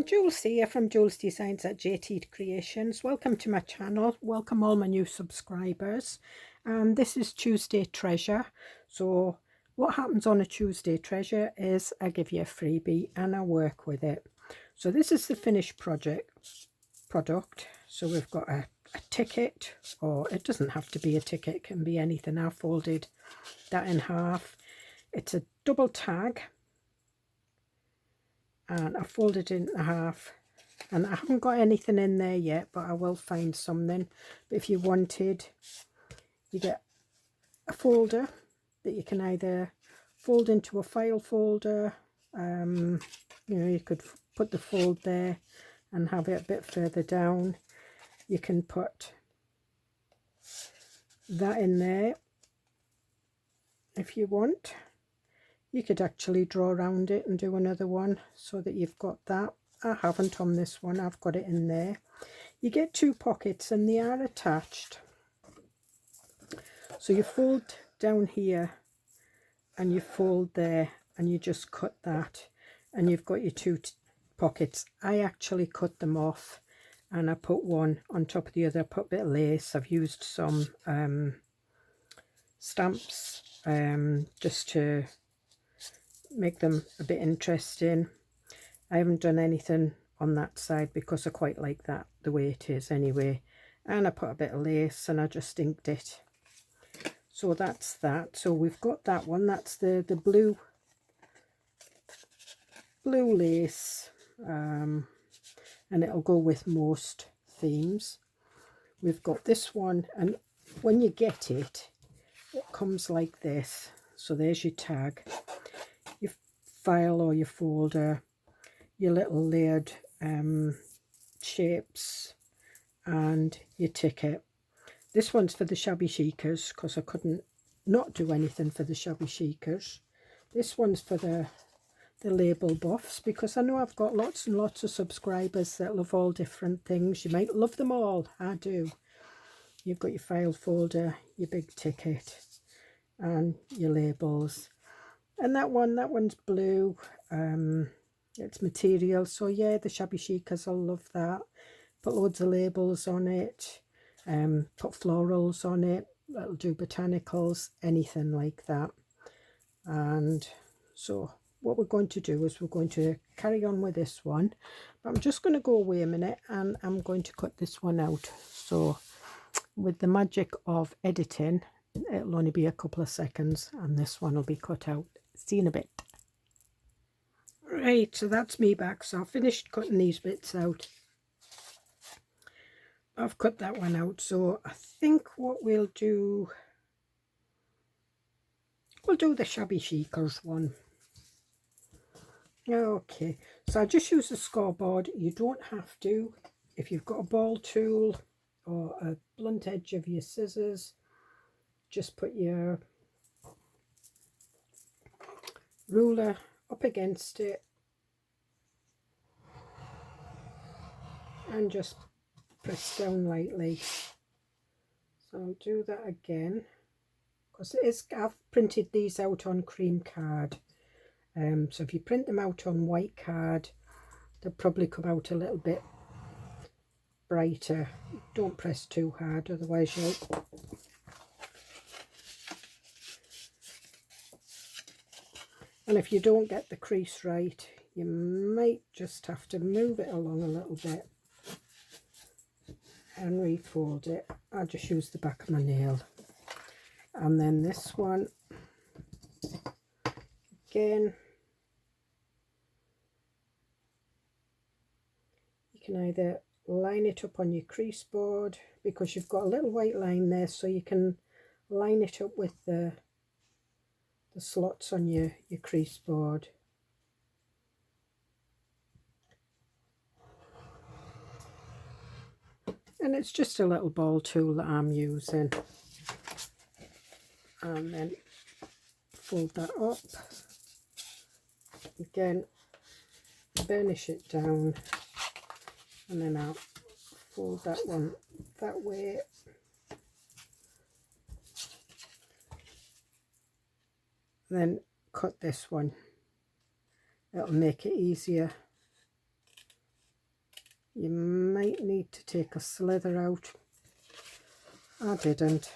Jules here from Joolsedesigns at Tatty Creations. Welcome to my channel. Welcome all my new subscribers. This is Tuesday Treasure. So what happens on a Tuesday Treasure is I give you a freebie and I work with it. So this is the finished product. So we've got a ticket, or it doesn't have to be a ticket, it can be anything. I folded that in half. It's a double tag. And I folded it in half, and I haven't got anything in there yet, but I will find something. But if you wanted, you get a folder that you can either fold into a file folder. You know, you could put the fold there and have it a bit further down. You can put that in there if you want. You could actually draw around it and do another one so that you've got that. I haven't on this one, I've got it in there. You get two pockets and they are attached. So you fold down here and you fold there and you just cut that and you've got your two pockets. I actually cut them off and I put one on top of the other. I put a bit of lace. I've used some stamps just to make them a bit interesting. I haven't done anything on that side because I quite like that the way it is anyway. And I put a bit of lace and I just inked it. So that's that. So we've got that one. That's the blue lace, and it'll go with most themes. We've got this one, and when you get it, it comes like this. So there's your tag, your file or your folder, your little layered shapes, and your ticket. This one's for the shabby chicers because I couldn't not do anything for the shabby chicers. This one's for the label buffs, because I know I've got lots and lots of subscribers that love all different things. You might love them all. I do. You've got your file folder, your big ticket, and your labels. And that one's blue. It's material, so yeah, the shabby chicers will love that. Put loads of labels on it, put florals on it, that'll do botanicals, anything like that. And so what we're going to do is we're going to carry on with this one, but I'm just going to go away a minute and I'm going to cut this one out. So with the magic of editing, it'll only be a couple of seconds and this one will be cut out. See you in a bit. Right, so that's me back. So I've finished cutting these bits out. I've cut that one out. So I think what we'll do the shabby chicers one. Okay, so I just use a scoreboard. You don't have to. If you've got a ball tool or a blunt edge of your scissors, just put your ruler up against it and just press down lightly. So I'll do that again because I've printed these out on cream card. So if you print them out on white card, they'll probably come out a little bit brighter. Don't press too hard, otherwise you'll... And if you don't get the crease right, you might just have to move it along a little bit and refold it. I just use the back of my nail. And then this one, again, you can either line it up on your crease board, because you've got a little white line there, so you can line it up with the slots on your crease board. And it's just a little ball tool that I'm using. And then fold that up. Again, burnish it down. And then I'll fold that one that way. Then cut this one. It'll make it easier you might need to take a slither out. I didn't.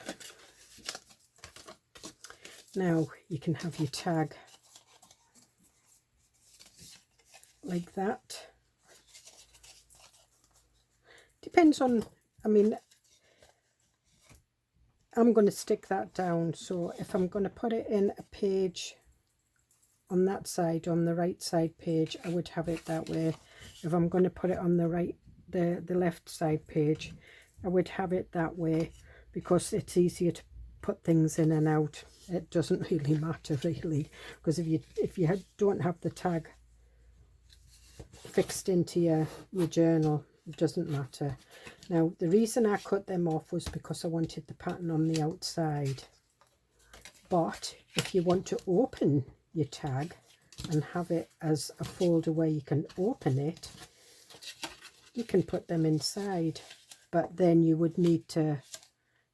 Now you can have your tag like that. Depends on, I mean, I'm going to stick that down, so if I'm going to put it in a page on that side, on the right side page, I would have it that way. If I'm going to put it on the right, the left side page, I would have it that way, because it's easier to put things in and out. It doesn't really matter really, because if you don't have the tag fixed into your journal, it doesn't matter. Now the reason I cut them off was because I wanted the pattern on the outside, but if you want to open your tag and have it as a folder where you can open it, you can put them inside, but then you would need to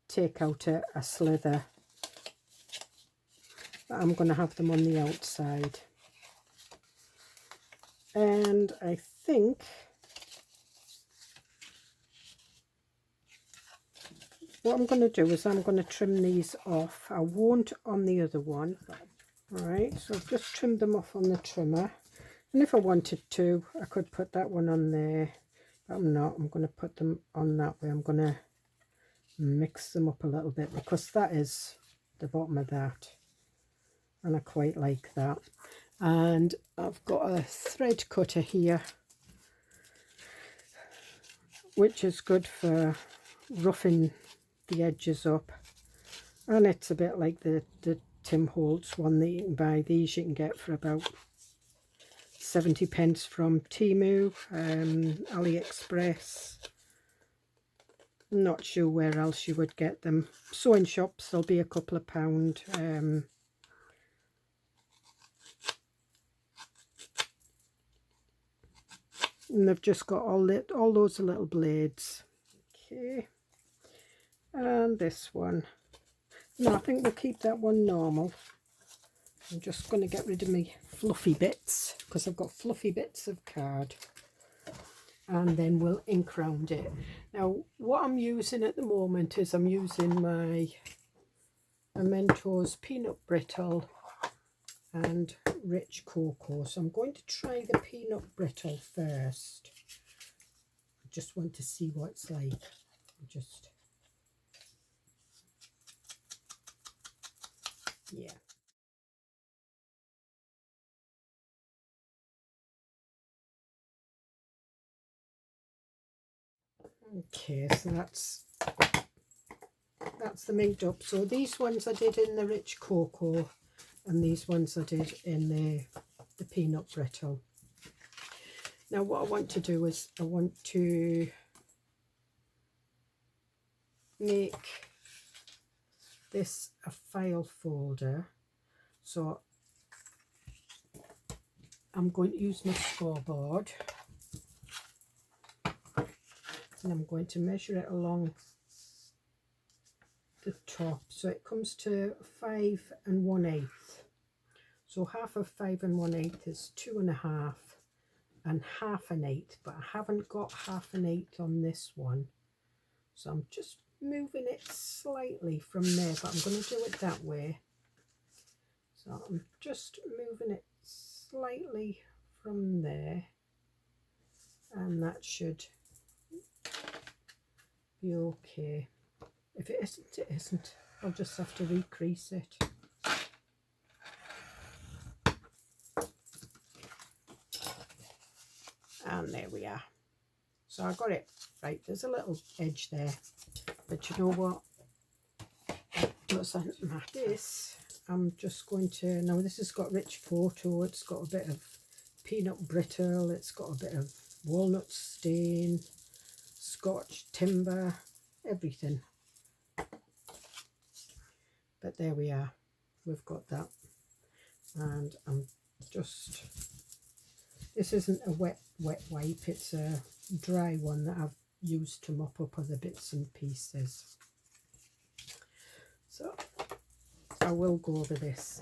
take out a slither. But I'm going to have them on the outside, and I think what I'm going to do is I'm going to trim these off. I won't on the other one. Alright, so I've just trimmed them off on the trimmer, and if I wanted to I could put that one on there, but I'm not. I'm going to put them on that way. I'm going to mix them up a little bit, because that is the bottom of that and I quite like that. And I've got a thread cutter here, which is good for roughing the edges up, and it's a bit like the Tim Holtz one that you can buy. These you can get for about 70p from Temu, AliExpress. I'm not sure where else you would get them. Sewing shops, they'll be a couple of pound. And they've just got all those little blades. Okay, and this one. No, I think we'll keep that one normal. I'm just going to get rid of my fluffy bits, because I've got fluffy bits of card, and then we'll ink round it. Now what I'm using at the moment is I'm using my Mentos Peanut Brittle and Rich Cocoa. So I'm going to try the Peanut Brittle first. I just want to see what it's like. Yeah. Okay, so that's them inked up. So these ones I did in the Rich Cocoa, and these ones I did in the Peanut Brittle. Now what I want to do is I want to make this a file folder. So I'm going to use my scoreboard, and I'm going to measure it along the top, so it comes to 5 1/8. So half of 5 1/8 is 2 1/2, and half an 8, but I haven't got half an 8 on this one, so I'm just moving it slightly from there, but I'm going to do it that way. So I'm just moving it slightly from there, and that should be okay. If it isn't, it isn't. I'll just have to recrease it. And there we are. So I got it right. There's a little edge there, but you know what? It doesn't matter. I'm just going to, now this has got Rich Photo, it's got a bit of Peanut Brittle, it's got a bit of Walnut Stain, Scotch Timber, everything. But there we are, we've got that. And I'm just, this isn't a wet wipe, it's a dry one that I've used to mop up other bits and pieces. So I will go over this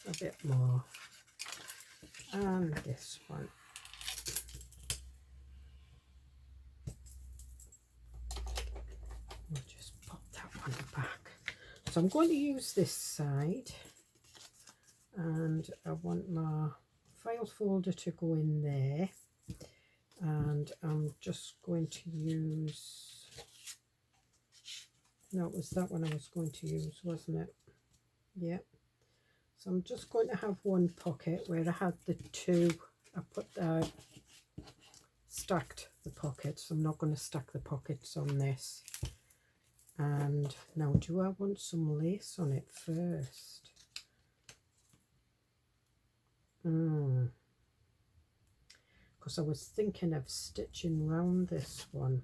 a bit more, and this one, So I'm going to use this side, and I want my file folder to go in there, and I'm just going to use, no, it was that one I was going to use, wasn't it? Yeah. So I'm just going to have one pocket where I had the two, I stacked the pockets. I'm not going to stack the pockets on this. And now, do I want some lace on it first? Because I was thinking of stitching round this one.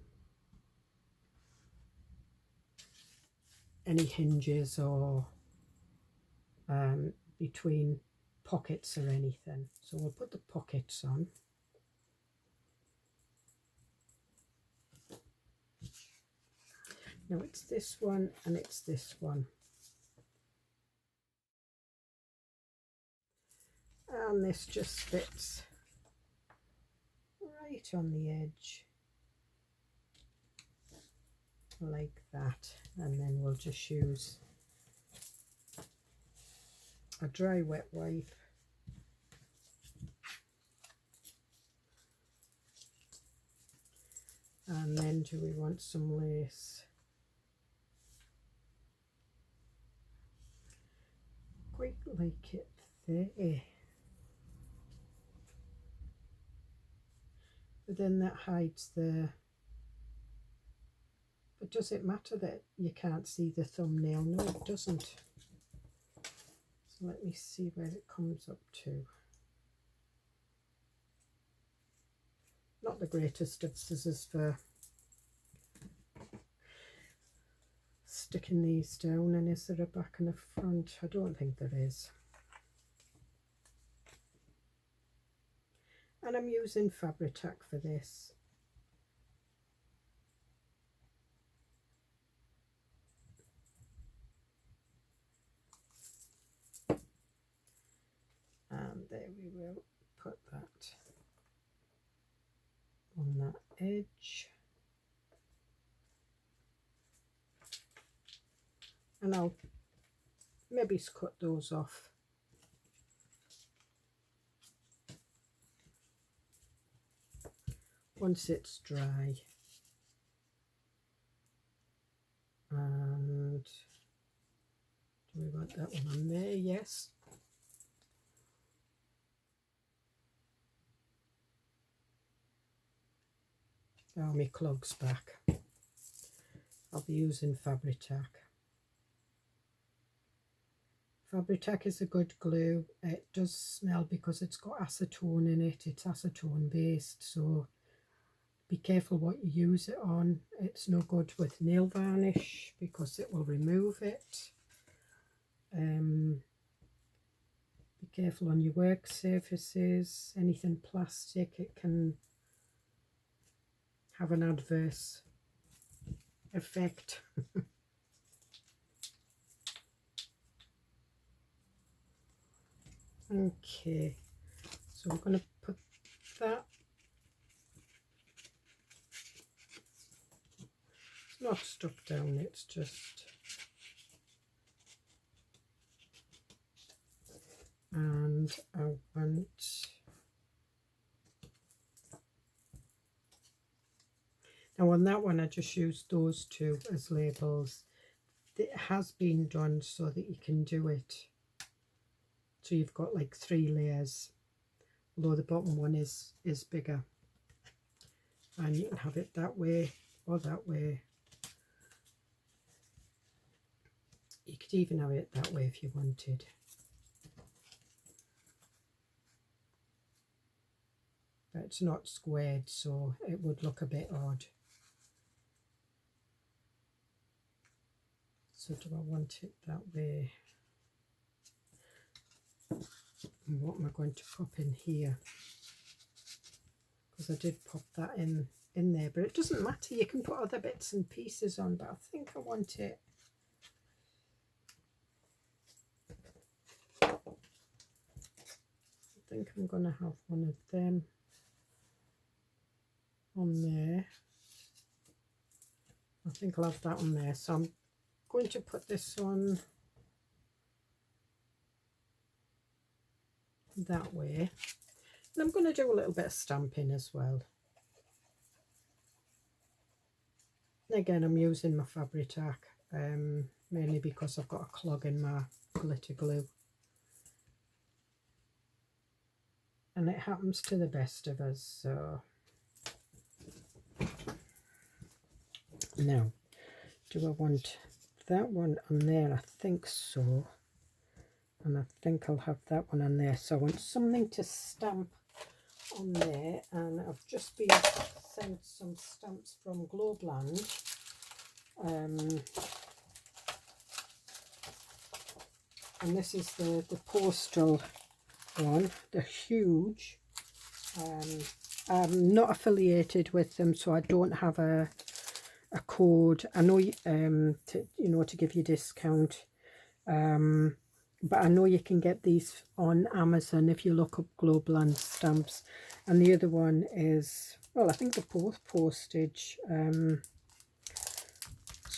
Any hinges or between pockets or anything. So we'll put the pockets on. Now it's this one and it's this one. And this just fits right on the edge like that, and then we'll just use a dry wet wipe and then do we want some lace? Quite like it there, but then that hides the, but does it matter that you can't see the thumbnail? No, it doesn't. So let me see where it comes up to. Not the greatest of scissors for sticking these down. And is there a back and a front? I don't think there is. And I'm using Fabri-Tac for this. And there we will put that on that edge. And I'll maybe cut those off. Once it's dry. And do we want that one on there? Yes. Oh, my clog's back. I'll be using Fabri-Tac. Fabri-Tac is a good glue. It does smell because it's got acetone in it. It's acetone based, so be careful what you use it on. It's no good with nail varnish because it will remove it. Be careful on your work surfaces. Anything plastic, it can have an adverse effect. Okay, so I'm going to put that. It's not stuck down, it's just, and I want, now on that one I just used those two as labels. It has been done so that you can do it so you've got like 3 layers, although the bottom one is bigger, and you can have it that way or that way. You could even have it that way if you wanted. But it's not squared, so it would look a bit odd. So do I want it that way? And what am I going to pop in here? Because I did pop that in there, but it doesn't matter. You can put other bits and pieces on, but I think I want it. I think I'm going to have one of them on there. I think I'll have that on there. So going to put this on that way, and I'm going to do a little bit of stamping as well. Again, I'm using my Fabri-Tac, mainly because I've got a clog in my glitter glue. And it happens to the best of us, so. Now, do I want that one on there? I think so. And I think I'll have that one on there. So I want something to stamp on there. And I've just been sent some stamps from Globeland. And this is the postal one. They're huge. I'm not affiliated with them, so I don't have a code. I know to give you discount, but I know you can get these on Amazon if you look up Globeland stamps. And the other one is, well, I think they're both postage.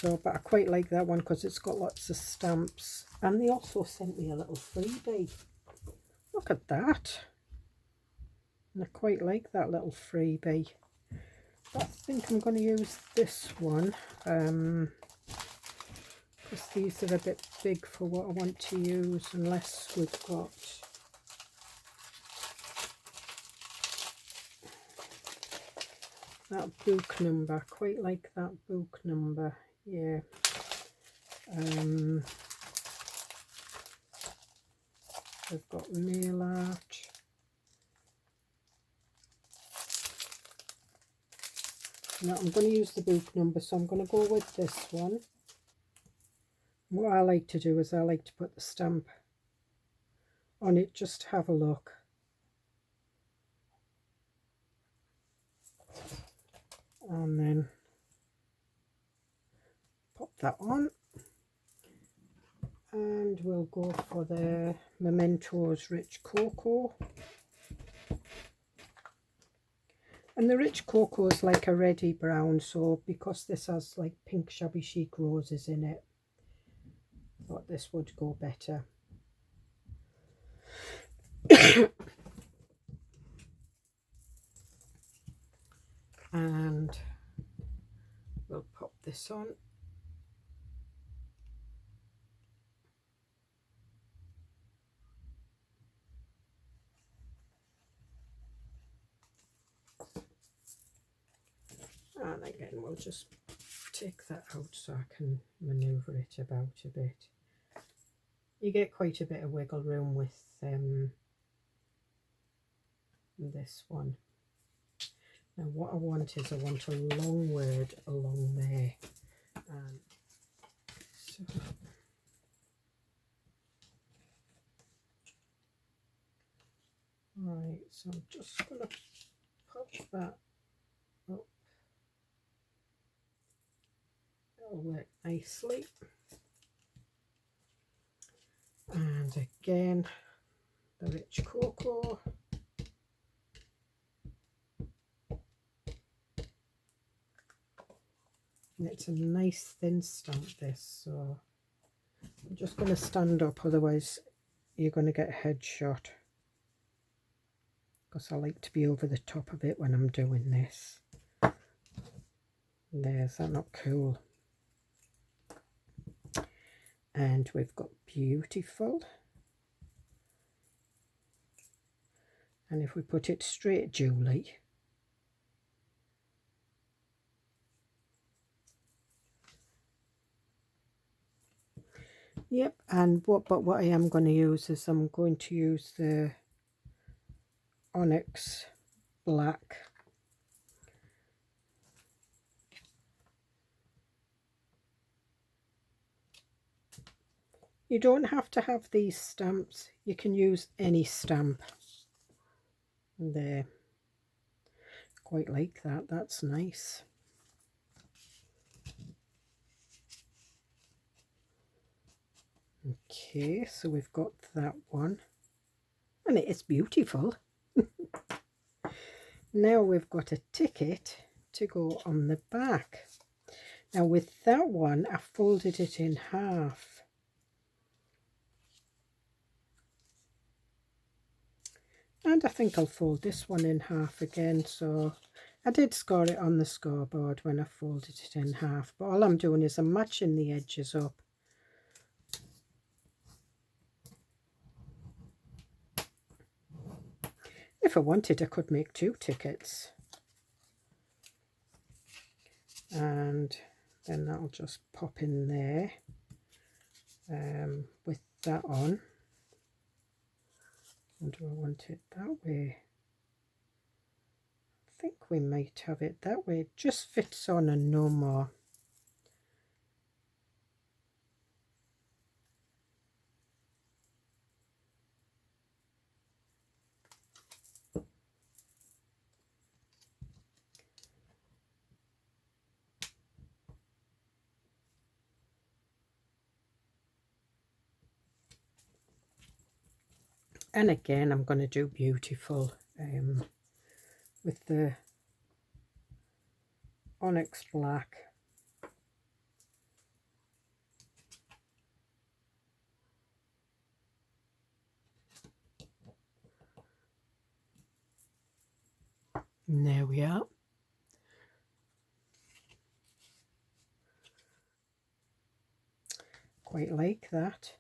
But I quite like that one because it's got lots of stamps. And they also sent me a little freebie. Look at that. And I quite like that little freebie. But I think I'm going to use this one. Because these are a bit big for what I want to use, unless we've got that book number. I quite like that book number. Yeah. We've got mail art. Now I'm going to use the book number, so I'm going to go with this one. What I like to do is I like to put the stamp on it just to have a look. And then pop that on. And we'll go for the Mementos Rich Cocoa. And the Rich Cocoa is like a reddy brown, so because this has like pink shabby chic roses in it, I thought this would go better. And we'll pop this on. And again, we'll just take that out so I can manoeuvre it about a bit. You get quite a bit of wiggle room with this one. Now what I want is I want a long word along there. So right, so I'm just going to pop that up. That'll work nicely. And again, the Rich Cocoa. And it's a nice thin stamp, this, so I'm just going to stand up, otherwise you're going to get a headshot, because I like to be over the top of it when I'm doing this. There's that, not cool. And we've got beautiful. And if we put it straight, Julie. Yep, and what I am going to use is I'm going to use the Onyx Black. You don't have to have these stamps. You can use any stamp. There. Quite like that. That's nice. Okay, so we've got that one. And it is beautiful. Now we've got a ticket to go on the back. Now with that one, I folded it in half. And I think I'll fold this one in half again. So I did score it on the scoreboard when I folded it in half. But all I'm doing is I'm matching the edges up. If I wanted, I could make 2 tickets. And then that'll just pop in there with that on. And do I want it that way? I think we might have it that way. It just fits on and no more. And again, I'm going to do beautiful with the onyx black. And there we are. Quite like that.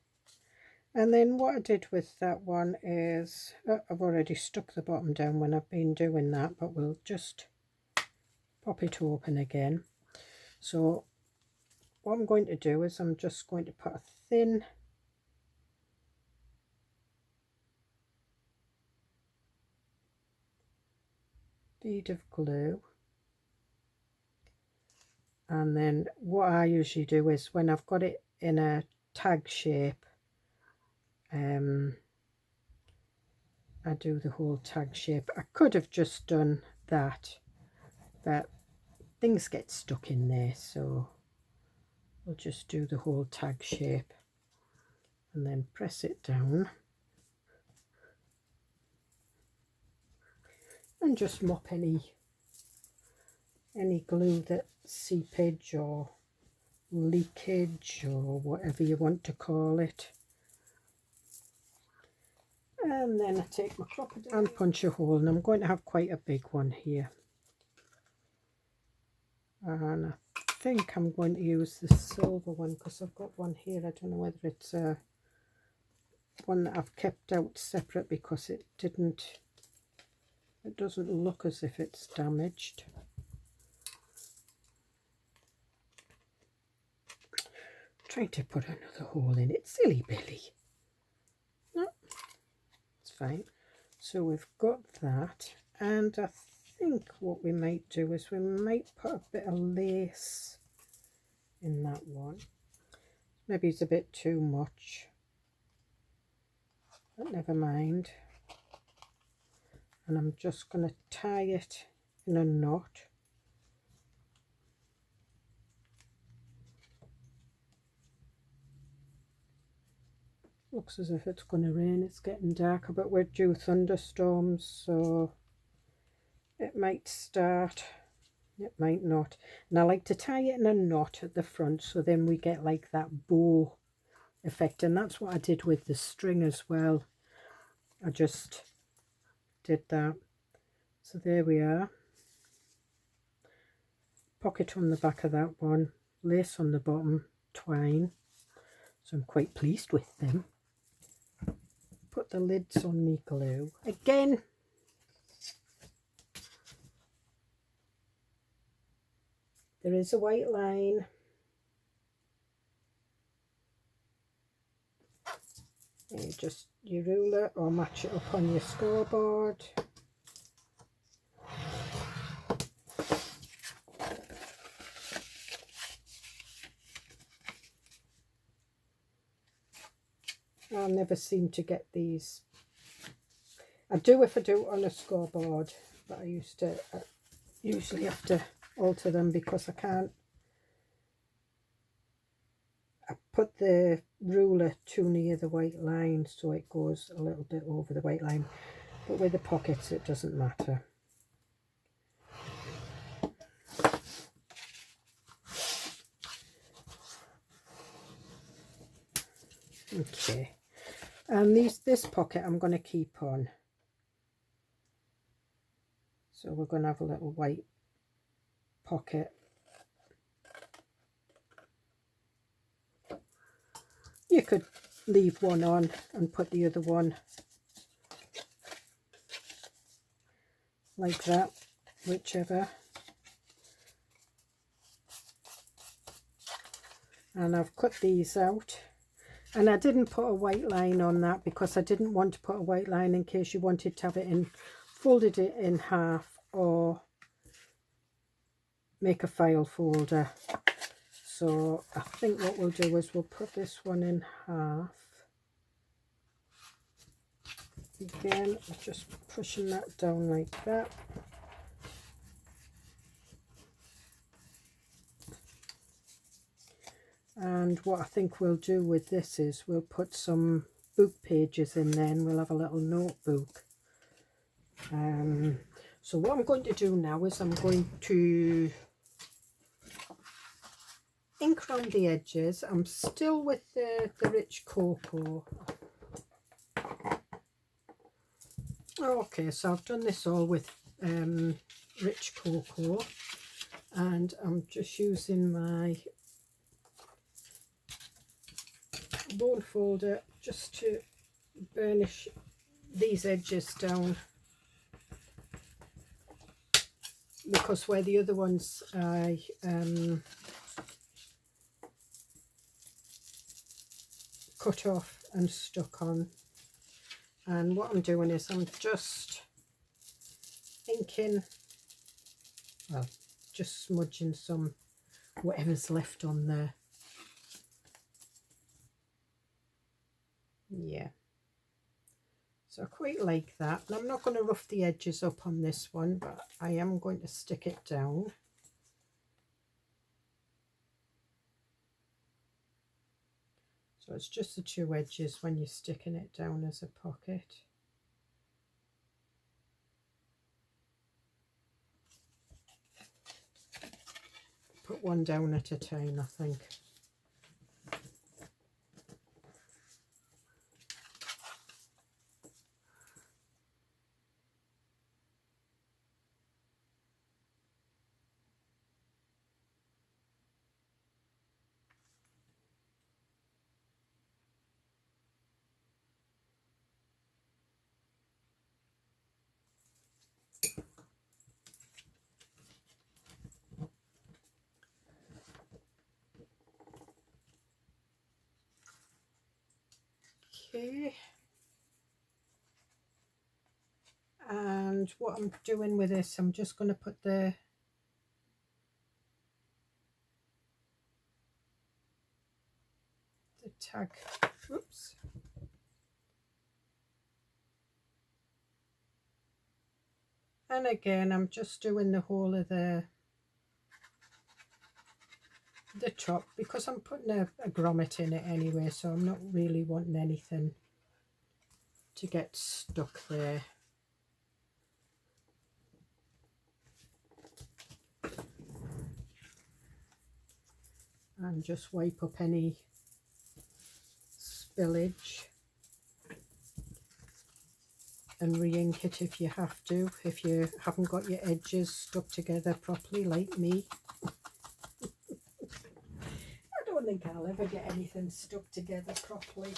And then what I did with that one is, I've already stuck the bottom down when I've been doing that, but we'll just pop it open again. So what I'm going to do is I'm just going to put a thin bead of glue. And then what I usually do is when I've got it in a tag shape, I do the whole tag shape. I could have just done that, but things get stuck in there, so we'll just do the whole tag shape and then press it down and just mop any glue that seepage or leakage or whatever you want to call it. And then I take my crocodile and punch a hole, and I'm going to have quite a big one here. And I think I'm going to use the silver one because I've got one here. I don't know whether it's one that I've kept out separate because it doesn't look as if it's damaged. I'm trying to put another hole in it, silly Billy. No, it's fine. So we've got that, and I think what we might do is we might put a bit of lace in that one. Maybe it's a bit too much, but never mind. And I'm just going to tie it in a knot. Looks as if it's going to rain. It's getting darker, but we're due thunderstorms, so it might start, it might not. And I like to tie it in a knot at the front, so then we get like that bow effect. And that's what I did with the string as well. I just did that. So there we are. Pocket on the back of that one, lace on the bottom, twine. So I'm quite pleased with them. Put the lids on me glue. Again, there is a white line. You just your ruler or match it up on your scoreboard. I never seem to get these. I do if I do it on a scoreboard, but I usually have to alter them because I can't. I put the ruler too near the white line, so it goes a little bit over the white line, but with the pockets it doesn't matter. Okay, and this pocket I'm going to keep on. So we're going to have a little white pocket. You could leave one on and put the other one like that, whichever. And I've cut these out, and I didn't put a white line on that because I didn't want to put a white line in case you wanted to have it in, folded it in half or make a file folder. So I think what we'll do is we'll put this one in half. Again, just pushing that down like that. And what I think we'll do with this is we'll put some book pages in there, and we'll have a little notebook. So what I'm going to do now is I'm going to ink around the edges. I'm still with the rich cocoa. Okay, so I've done this all with rich cocoa, and I'm just using my bone folder just to burnish these edges down, because where the other ones I cut off and stuck on. And what I'm doing is I'm just inking, well, just smudging some whatever's left on there. Yeah, so I quite like that. And I'm not going to rough the edges up on this one, but I am going to stick it down. So it's just the two edges when you're sticking it down as a pocket. Put one down at a time, I think. Okay, and what I'm doing with this, I'm just going to put the tag, oops, and again I'm just doing the whole of the top, because I'm putting a grommet in it anyway, so I'm not really wanting anything to get stuck there. And just wipe up any spillage and re-ink it if you have to, if you haven't got your edges stuck together properly like me. I don't think I'll ever get anything stuck together properly.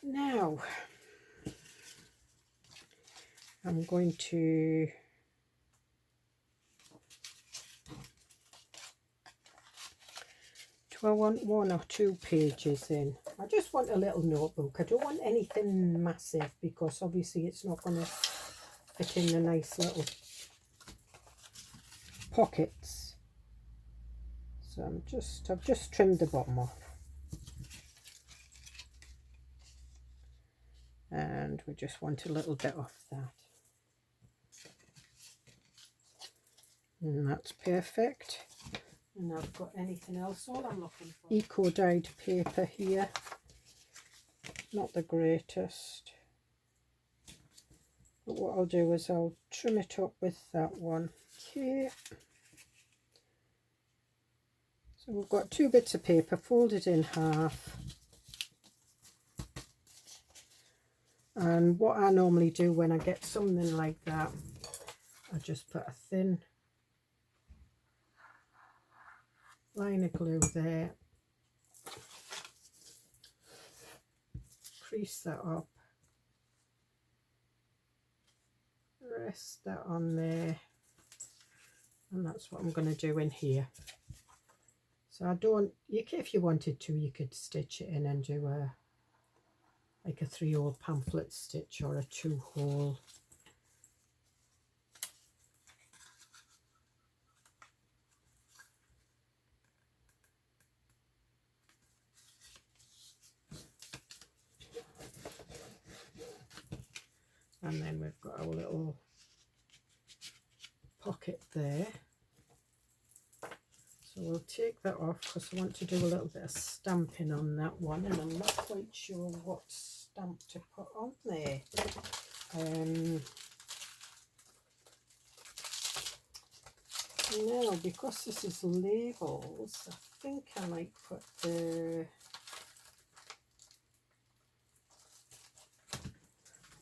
Now I'm going to I want one or two pages in. I just want a little notebook. I don't want anything massive, because obviously it's not going to fit in the nice little pockets. So I've just trimmed the bottom off. And we just want a little bit off that. And that's perfect. And I've got anything else, all I'm looking for. Eco dyed paper here, not the greatest, but what I'll do is I'll trim it up with that one. Okay, so we've got two bits of paper folded in half, And what I normally do when I get something like that, I just put a thin line of glue there, crease that up, rest that on there, and that's what I'm going to do in here. So I don't, if you wanted to, you could stitch it in and do like a 3-hole pamphlet stitch or a 2-hole. And then we've got our little pocket there. So we'll take that off because I want to do a little bit of stamping on that one, and I'm not quite sure what stamp to put on there. Now, because this is labels, I think I might put the...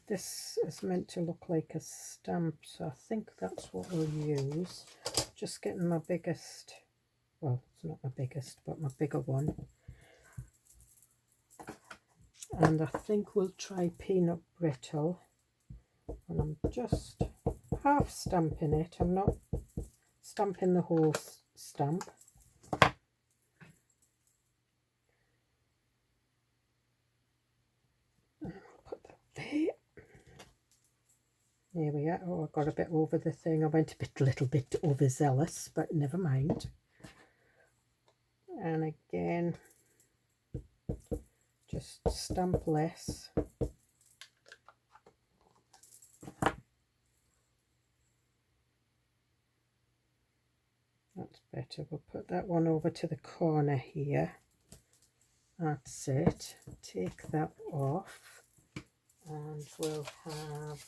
This is meant to look like a stamp, so I think that's what we'll use. Just getting my biggest, well, it's not my biggest, but my bigger one. And I think we'll try peanut brittle. And I'm just half stamping it. I'm not stamping the whole stamp. And I'll put that there. There we are. Oh, I got a bit over the thing. I went a little bit overzealous, but never mind. And again, just stamp less. That's better. We'll put that one over to the corner here. That's it. Take that off, and we'll have...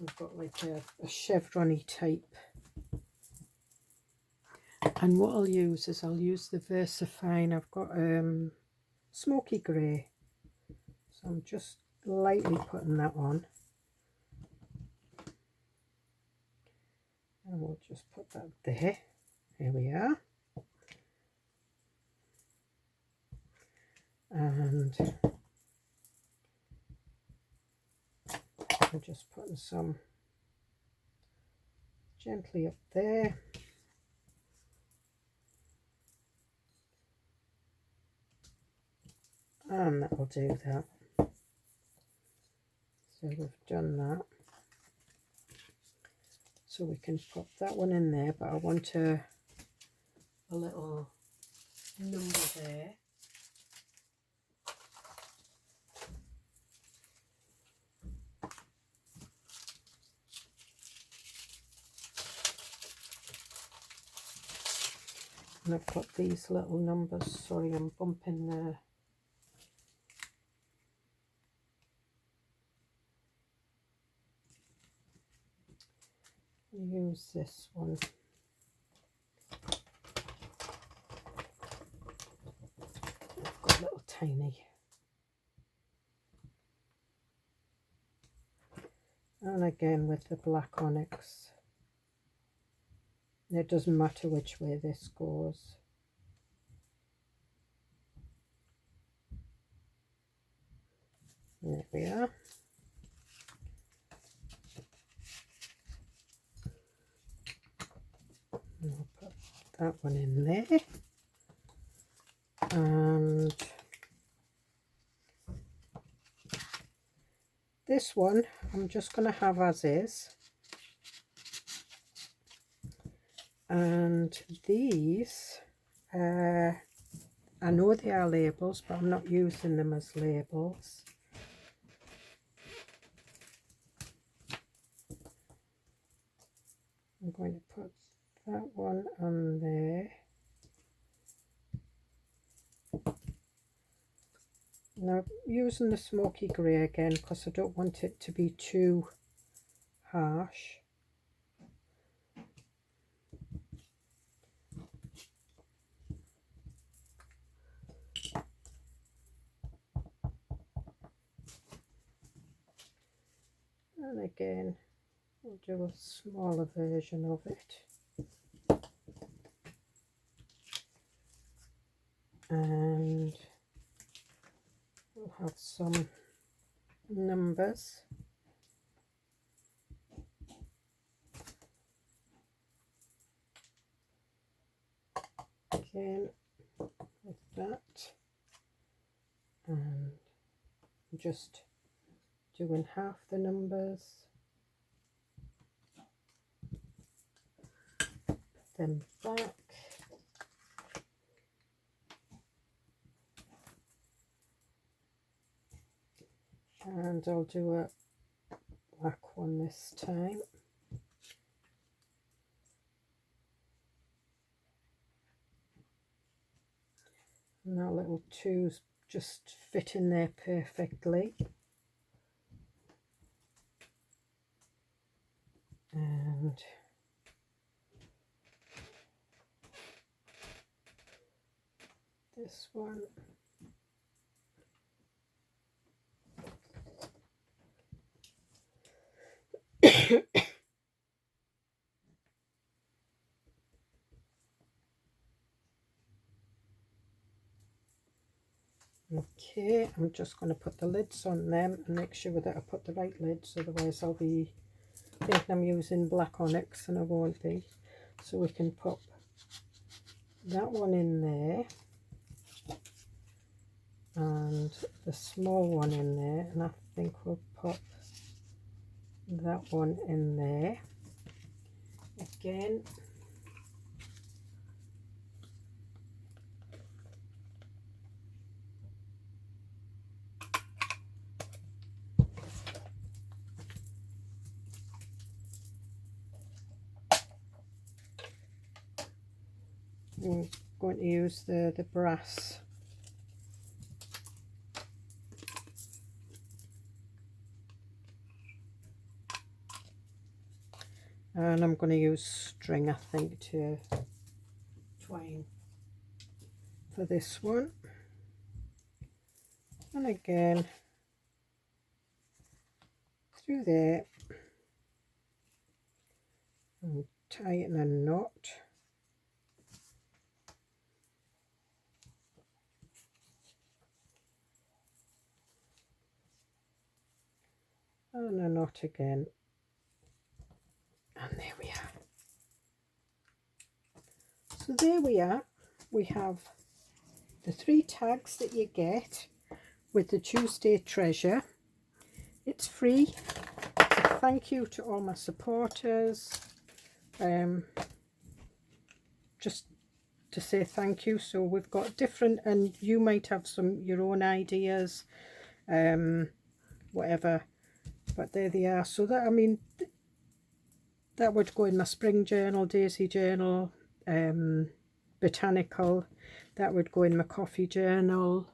I've got like a chevron-y type, and what I'll use is I'll use the VersaFine. I've got smoky grey, so I'm just lightly putting that on, and we'll just put that there. Here we are, and I'm just putting some gently up there. And that'll do that. So we've done that. So we can pop that one in there, but I want a little number there. And I've got these little numbers. Sorry, I'm bumping the... Use this one. I've got a little tiny. And again with the black onyx. It doesn't matter which way this goes. There we are. And I'll put that one in there. And this one I'm just going to have as is. And these, I know they are labels, but I'm not using them as labels. I'm going to put that one on there. Now, using the smoky grey again because I don't want it to be too harsh. And again, we'll do a smaller version of it. And we'll have some numbers. Again, with that. And just doing half the numbers. Then back. And I'll do a black one this time. And that little two's just fit in there perfectly. And this one. Okay, I'm just going to put the lids on them and make sure that I put the right lids, otherwise I'll be thinking I'm using black onyx and I won't be. So we can pop that one in there and the small one in there, and I think we'll pop that one in there again. I'm going to use the brass. And I'm going to use string, I think, to twine for this one. And again, through there, and tighten a knot. And a knot again. And there we are. So there we are. We have the 3 tags that you get with the Tuesday treasure. It's free. So thank you to all my supporters. Just to say thank you. So we've got different, and you might have some your own ideas, whatever, but there they are. So that, I mean, that would go in my spring journal, daisy journal, botanical. That would go in my coffee journal,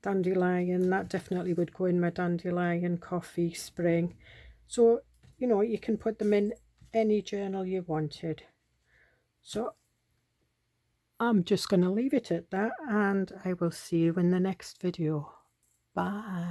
dandelion. That definitely would go in my dandelion, coffee, spring. So, you know, you can put them in any journal you wanted. So I'm just going to leave it at that, and I will see you in the next video. Bye.